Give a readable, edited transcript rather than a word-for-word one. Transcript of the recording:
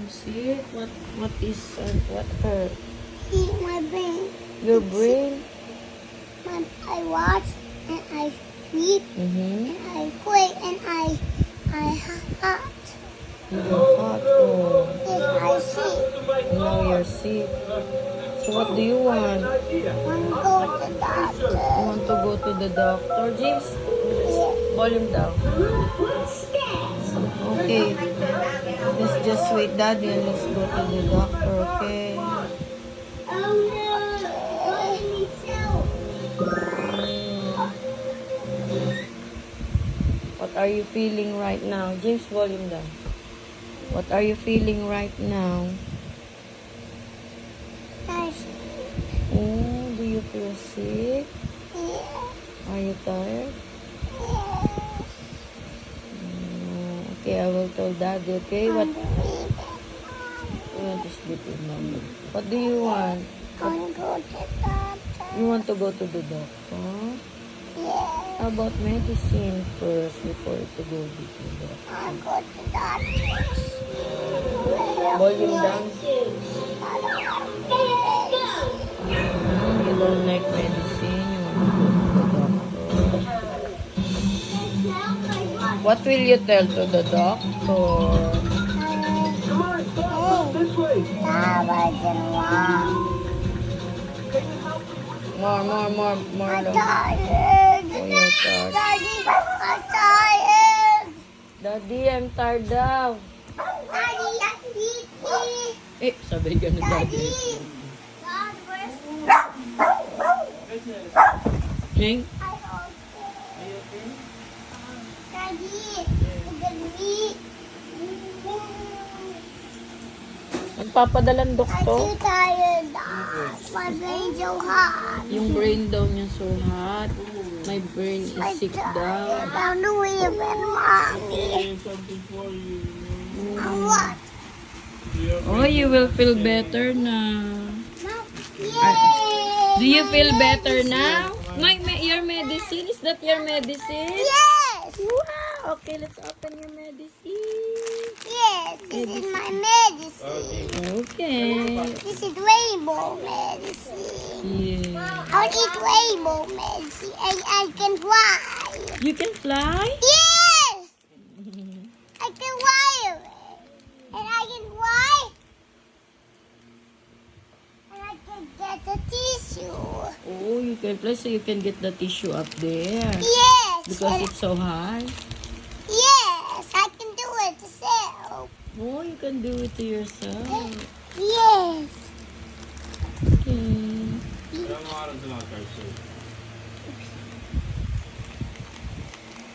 sick? What is what hurt? My brain. Your brain? I watch and I sleep Mm-hmm. and I play and I hot. You're hot. Oh. Yes, I see. Now you're sick. So what do you want? Want to go to the You doctor. want to go to the doctor, James? Yes. Volume down. Okay. Let's just wait, Daddy, and let's go to the doctor, okay? What are you feeling right now? James, volume down. What are you feeling right now? Nice. Oh, do you feel sick? Yeah. Are you tired? Okay, I will tell Daddy, okay? What? You want to sleep with Mommy. What do you want? I want to go to the doctor. You want to go to the doctor? Yeah. How about medicine first before to go to the doctor? I go to the doctor. Volume down. You don't like medicine. You want to go to the doctor. What will you tell to the doctor? More I'm long. tired. Oh, you're tired. Daddy, I'm tired. Daddy, I'm tired daw. Daddy, I'm sleepy. Eh, sabi ka na Daddy. Daddy. Dad, where's Ning? I okay. Daddy, look at me. Nagpapadalang I'm doktor. too tired, Dad. My brain's so hot. Yung brain daw niya so hot. My brain is I'm sick tired. daw. I'm doing it with Mommy. What? Oh, you will feel better na. Yay! Do you feel better now? Your medicine? Is that your medicine? Yes! Wow! Okay, let's open your medicine. Yes, this is my medicine. Okay. This is rainbow medicine. Yeah. I'll eat rainbow medicine and I can fly. You can fly? Yes! I can fly away. And I can fly. And I can get the tissue. Oh, you can fly so you can get the tissue up there. Yes! Because and- it's so high. yes, I can do it myself. Oh, you can do it to yourself. Yes. Okay.